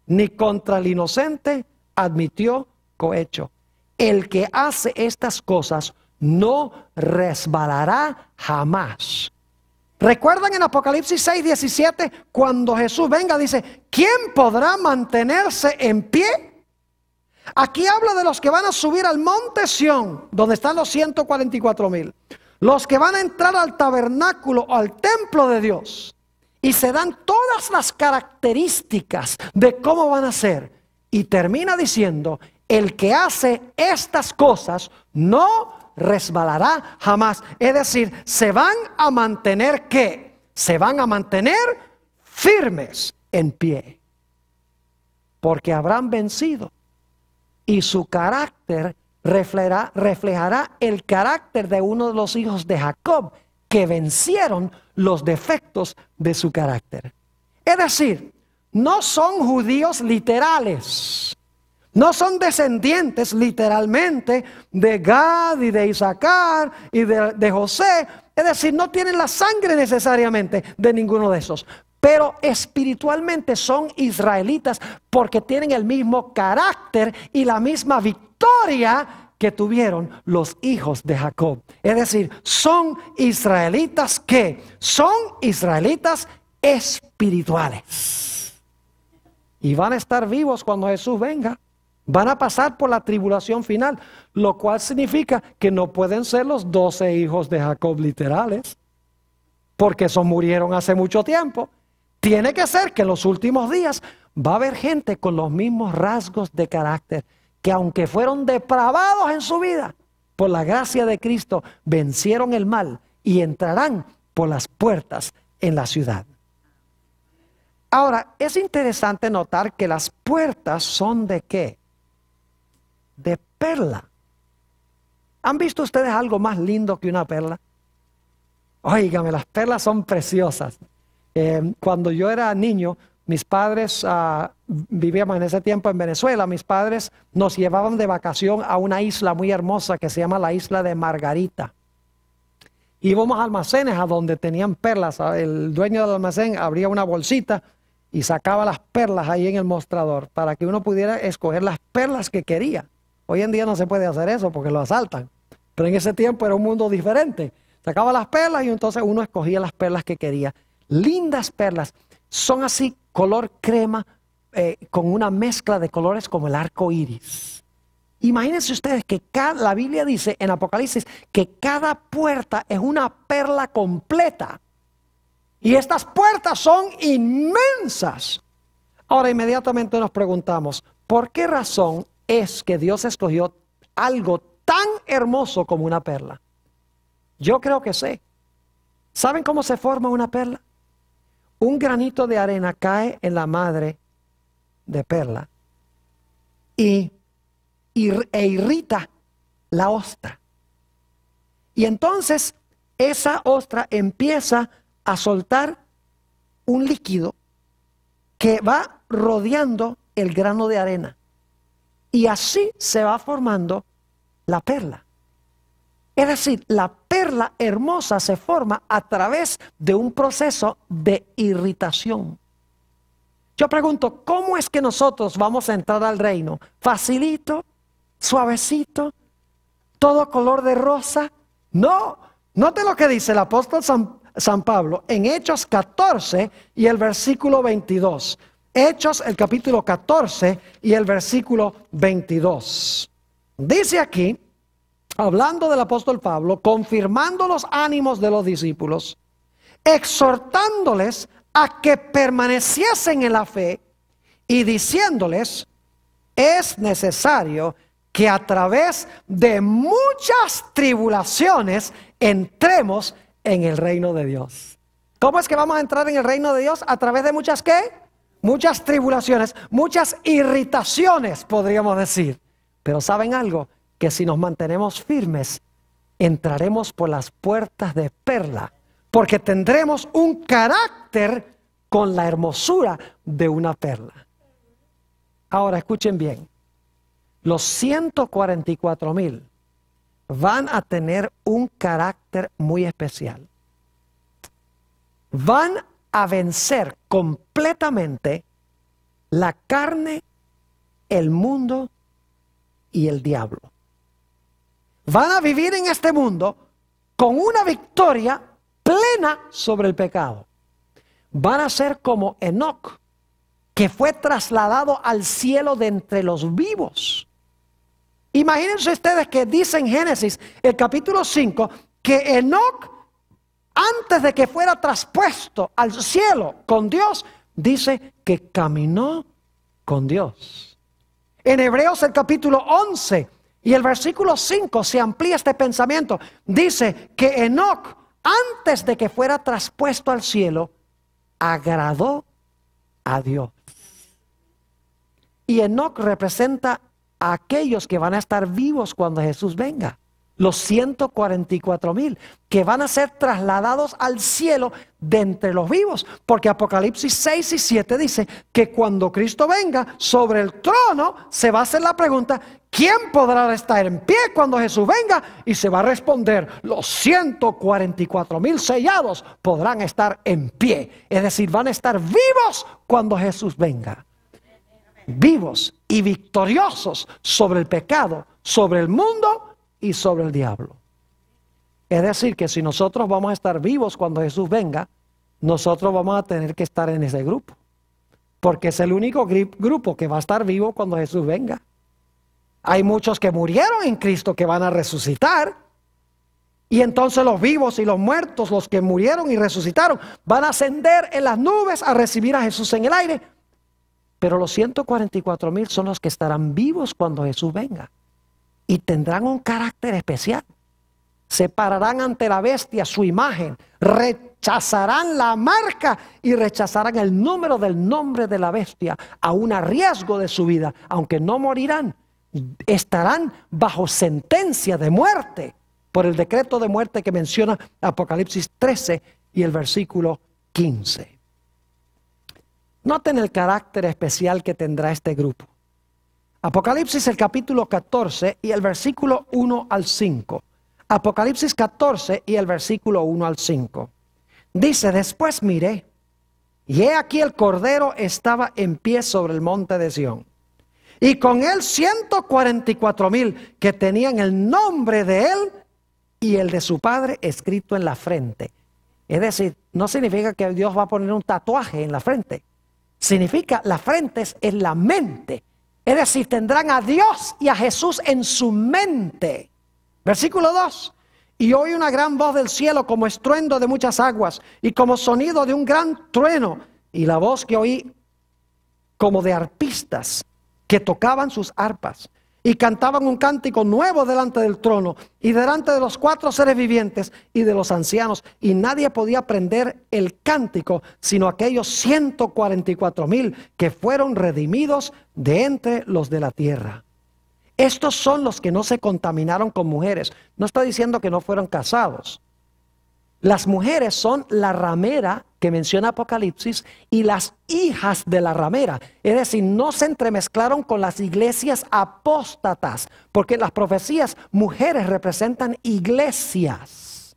ni contra el inocente admitió cohecho. El que hace estas cosas no resbalará jamás. ¿Recuerdan en Apocalipsis 6:17 cuando Jesús venga? Dice: ¿quién podrá mantenerse en pie? Aquí habla de los que van a subir al monte Sión, donde están los 144,000. Los que van a entrar al tabernáculo o al templo de Dios. Y se dan todas las características de cómo van a ser. Y termina diciendo: el que hace estas cosas no resbalará jamás. Es decir, se van a mantener, ¿qué? Se van a mantener firmes en pie. Porque habrán vencido. Y su carácter reflejará el carácter de uno de los hijos de Jacob, que vencieron los defectos de su carácter. Es decir, no son judíos literales. No son descendientes literalmente de Gad y de Isaacar y de José. Es decir, no tienen la sangre necesariamente de ninguno de esos. Pero espiritualmente son israelitas porque tienen el mismo carácter y la misma victoria que tuvieron los hijos de Jacob. Es decir, son israelitas que son israelitas espirituales. Y van a estar vivos cuando Jesús venga. Van a pasar por la tribulación final, lo cual significa que no pueden ser los 12 hijos de Jacob literales, porque esos murieron hace mucho tiempo. Tiene que ser que en los últimos días va a haber gente con los mismos rasgos de carácter, que aunque fueron depravados en su vida, por la gracia de Cristo, vencieron el mal y entrarán por las puertas en la ciudad. Ahora, es interesante notar que las puertas son ¿de qué? De perla. ¿Han visto ustedes algo más lindo que una perla? Óigame, las perlas son preciosas. Cuando yo era niño, mis padres vivíamos en ese tiempo en Venezuela. Mis padres nos llevaban de vacación a una isla muy hermosa que se llama la isla de Margarita. Íbamos a almacenes a donde tenían perlas. El dueño del almacén abría una bolsita y sacaba las perlas ahí en el mostrador para que uno pudiera escoger las perlas que quería. Hoy en día no se puede hacer eso porque lo asaltan. Pero en ese tiempo era un mundo diferente. Sacaba las perlas y entonces uno escogía las perlas que quería. Lindas perlas. Son así color crema con una mezcla de colores como el arco iris. Imagínense ustedes que la Biblia dice en Apocalipsis que cada puerta es una perla completa. Y estas puertas son inmensas. Ahora inmediatamente nos preguntamos, ¿por qué razón es que Dios escogió algo tan hermoso como una perla? Yo creo que sé. ¿Saben cómo se forma una perla? Un granito de arena cae en la madre de perla e irrita la ostra. Y entonces esa ostra empieza a soltar un líquido que va rodeando el grano de arena. Y así se va formando la perla. Es decir, la perla hermosa se forma a través de un proceso de irritación. Yo pregunto, ¿cómo es que nosotros vamos a entrar al reino? ¿Facilito? ¿Suavecito? ¿Todo color de rosa? No. Note lo que dice el apóstol San Pablo en Hechos 14 y el versículo 22. Hechos, el capítulo 14 y el versículo 22. Dice aquí, hablando del apóstol Pablo, confirmando los ánimos de los discípulos, exhortándoles a que permaneciesen en la fe y diciéndoles, es necesario que a través de muchas tribulaciones entremos en el reino de Dios. ¿Cómo es que vamos a entrar en el reino de Dios? A través de muchas ¿qué? Muchas tribulaciones, muchas irritaciones, podríamos decir. Pero ¿saben algo? Que si nos mantenemos firmes, entraremos por las puertas de perla, porque tendremos un carácter con la hermosura de una perla. Ahora escuchen bien, los 144,000 van a tener un carácter muy especial. Van a vencer completamente la carne, el mundo y el diablo. Van a vivir en este mundo con una victoria plena sobre el pecado. Van a ser como Enoc, que fue trasladado al cielo de entre los vivos. Imagínense ustedes que dice en Génesis, el capítulo 5, que Enoc, antes de que fuera traspuesto al cielo con Dios, dice que caminó con Dios. En Hebreos, el capítulo 11 y el versículo 5 se amplía este pensamiento. Dice que Enoc, antes de que fuera traspuesto al cielo, agradó a Dios. Y Enoc representa a aquellos que van a estar vivos cuando Jesús venga. Los 144,000 que van a ser trasladados al cielo de entre los vivos. Porque Apocalipsis 6 y 7 dice que cuando Cristo venga sobre el trono se va a hacer la pregunta, ¿quién podrá estar en pie cuando Jesús venga? Y se va a responder, los 144,000 sellados podrán estar en pie. Es decir, van a estar vivos cuando Jesús venga. Vivos y victoriosos sobre el pecado, sobre el mundo y sobre el diablo. Es decir, que si nosotros vamos a estar vivos cuando Jesús venga, nosotros vamos a tener que estar en ese grupo. Porque es el único grupo que va a estar vivo cuando Jesús venga. Hay muchos que murieron en Cristo que van a resucitar. Y entonces los vivos y los muertos, los que murieron y resucitaron, van a ascender en las nubes a recibir a Jesús en el aire. Pero los 144,000 son los que estarán vivos cuando Jesús venga. Y tendrán un carácter especial. Se pararán ante la bestia, su imagen, rechazarán la marca y rechazarán el número del nombre de la bestia, aún a riesgo de su vida. Aunque no morirán, estarán bajo sentencia de muerte por el decreto de muerte que menciona Apocalipsis 13 y el versículo 15. Noten el carácter especial que tendrá este grupo. Apocalipsis, el capítulo 14 y el versículo 1 al 5. Apocalipsis 14 y el versículo 1 al 5. Dice, después miré, y he aquí el Cordero estaba en pie sobre el monte de Sión. Y con él 144,000 que tenían el nombre de él y el de su padre escrito en la frente. Es decir, no significa que Dios va a poner un tatuaje en la frente. Significa, la frente es la mente. Es decir, tendrán a Dios y a Jesús en su mente. Versículo 2. Y oí una gran voz del cielo como estruendo de muchas aguas y como sonido de un gran trueno. Y la voz que oí como de arpistas que tocaban sus arpas y cantaban un cántico nuevo delante del trono y delante de los 4 seres vivientes y de los ancianos, y nadie podía aprender el cántico sino aquellos 144,000 que fueron redimidos de entre los de la tierra. Estos son los que no se contaminaron con mujeres. No está diciendo que no fueron casados. Las mujeres son la ramera que menciona Apocalipsis y las hijas de la ramera. Es decir, no se entremezclaron con las iglesias apóstatas, porque en las profecías mujeres representan iglesias.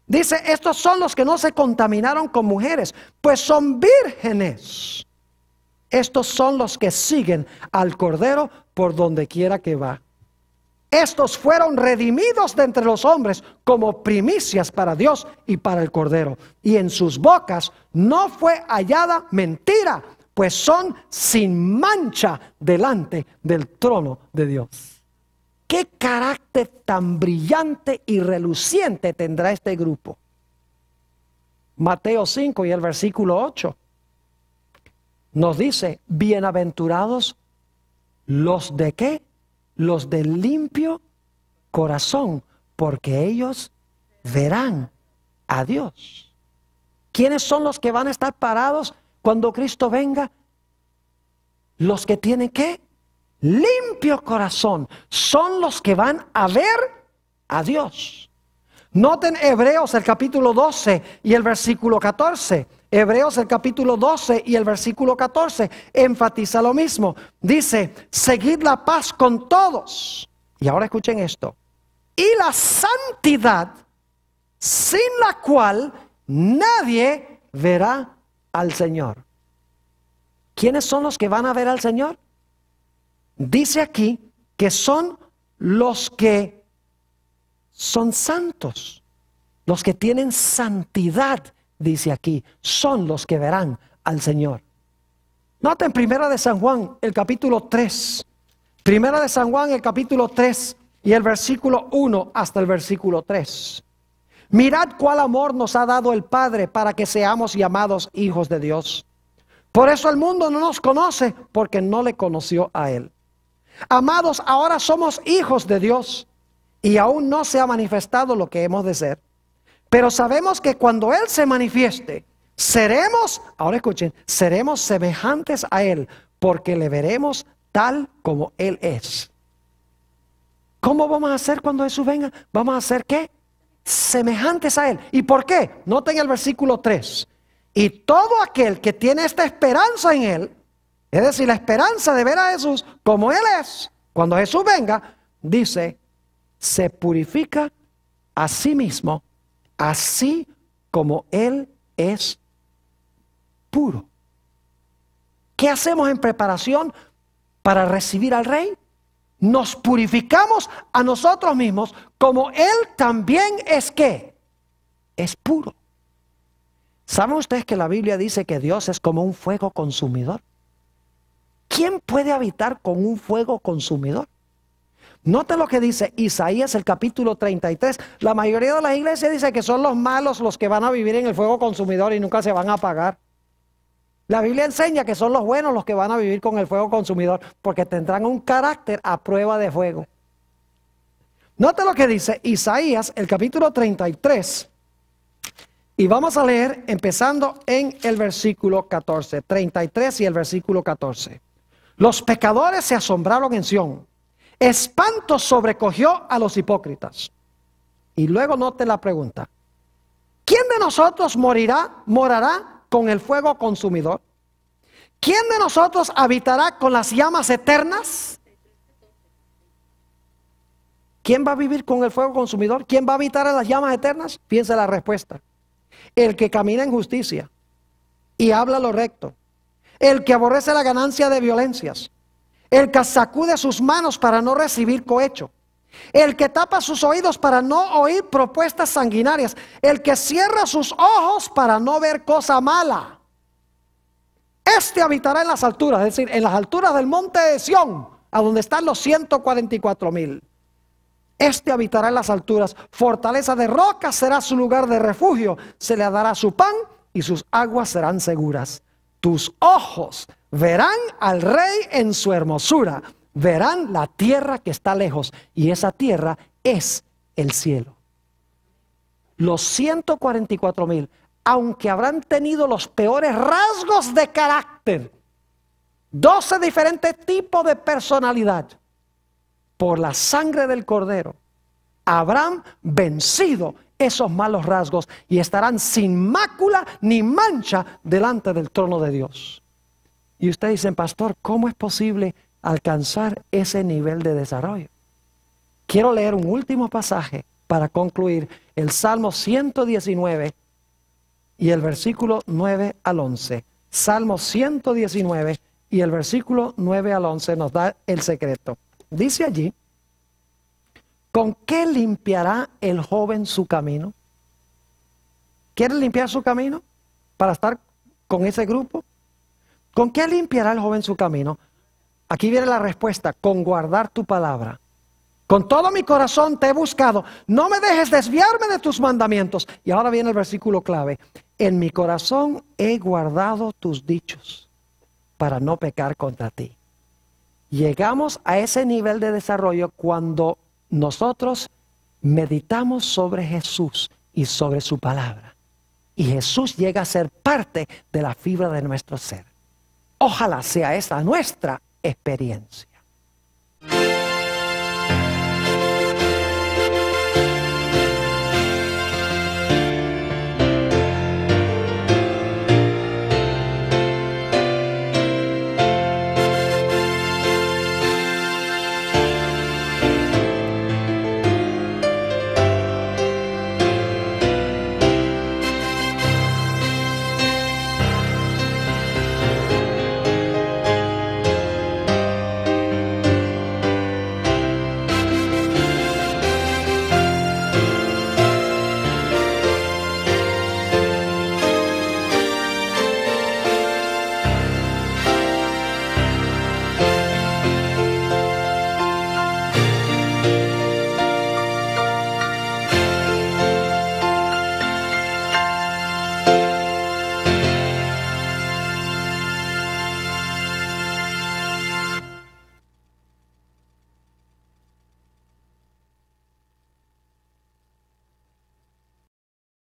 Dice, estos son los que no se contaminaron con mujeres, pues son vírgenes. Estos son los que siguen al Cordero por donde quiera que va. Estos fueron redimidos de entre los hombres como primicias para Dios y para el Cordero. Y en sus bocas no fue hallada mentira, pues son sin mancha delante del trono de Dios. ¿Qué carácter tan brillante y reluciente tendrá este grupo? Mateo 5 y el versículo 8 nos dice, bienaventurados los de ¿qué? Los de limpio corazón, porque ellos verán a Dios. ¿Quiénes son los que van a estar parados cuando Cristo venga? Los que tienen ¿qué? Limpio corazón. Son los que van a ver a Dios. Noten Hebreos el capítulo 12 y el versículo 14. Hebreos el capítulo 12 y el versículo 14 enfatiza lo mismo. Dice, seguid la paz con todos. Y ahora escuchen esto. Y la santidad, sin la cual nadie verá al Señor. ¿Quiénes son los que van a ver al Señor? Dice aquí que son los que son santos, los que tienen santidad. Dice aquí, son los que verán al Señor. Noten Primera de San Juan, el capítulo 3. Primera de San Juan, el capítulo 3 y el versículo 1 hasta el versículo 3. Mirad cuál amor nos ha dado el Padre para que seamos llamados hijos de Dios. Por eso el mundo no nos conoce, porque no le conoció a Él. Amados, ahora somos hijos de Dios y aún no se ha manifestado lo que hemos de ser. Pero sabemos que cuando Él se manifieste, seremos, ahora escuchen, seremos semejantes a Él, porque le veremos tal como Él es. ¿Cómo vamos a hacer cuando Jesús venga? Vamos a ser ¿qué? Semejantes a Él. ¿Y por qué? Noten el versículo 3. Y todo aquel que tiene esta esperanza en Él, es decir, la esperanza de ver a Jesús como Él es, cuando Jesús venga, dice, se purifica a sí mismo, así como Él es puro. ¿Qué hacemos en preparación para recibir al Rey? Nos purificamos a nosotros mismos como Él también es ¿qué? Es puro. ¿Saben ustedes que la Biblia dice que Dios es como un fuego consumidor? ¿Quién puede habitar con un fuego consumidor? Note lo que dice Isaías el capítulo 33. La mayoría de las iglesias dice que son los malos los que van a vivir en el fuego consumidor y nunca se van a apagar. La Biblia enseña que son los buenos los que van a vivir con el fuego consumidor, porque tendrán un carácter a prueba de fuego. Note lo que dice Isaías el capítulo 33. Y vamos a leer empezando en el versículo 14. 33 y el versículo 14. Los pecadores se asombraron en Sión. Espanto sobrecogió a los hipócritas. Y luego note la pregunta. ¿Quién de nosotros morará con el fuego consumidor? ¿Quién de nosotros habitará con las llamas eternas? ¿Quién va a vivir con el fuego consumidor? ¿Quién va a habitar en las llamas eternas? Piensa la respuesta. El que camina en justicia y habla lo recto. El que aborrece la ganancia de violencias. El que sacude sus manos para no recibir cohecho. El que tapa sus oídos para no oír propuestas sanguinarias. El que cierra sus ojos para no ver cosa mala. Este habitará en las alturas, es decir, en las alturas del monte de Sión, a donde están los 144,000. Este habitará en las alturas, fortaleza de roca será su lugar de refugio. Se le dará su pan y sus aguas serán seguras. Tus ojos verán al Rey en su hermosura. verán la tierra que está lejos, y esa tierra es el cielo. Los 144,000, aunque habrán tenido los peores rasgos de carácter, 12 diferentes tipos de personalidad, por la sangre del Cordero, habrán vencido esos malos rasgos y estarán sin mácula ni mancha delante del trono de Dios. Y ustedes dicen, pastor, ¿cómo es posible alcanzar ese nivel de desarrollo? Quiero leer un último pasaje para concluir, el Salmo 119 y el versículo 9 al 11. Salmo 119 y el versículo 9 al 11 nos da el secreto. Dice allí, ¿con qué limpiará el joven su camino? ¿Quiere limpiar su camino para estar con ese grupo? ¿Con qué limpiará el joven su camino? Aquí viene la respuesta, con guardar tu palabra. Con todo mi corazón te he buscado, no me dejes desviarme de tus mandamientos. Y ahora viene el versículo clave, en mi corazón he guardado tus dichos para no pecar contra ti. Llegamos a ese nivel de desarrollo cuando nosotros meditamos sobre Jesús y sobre su palabra. Y Jesús llega a ser parte de la fibra de nuestro ser. Ojalá sea esa nuestra experiencia.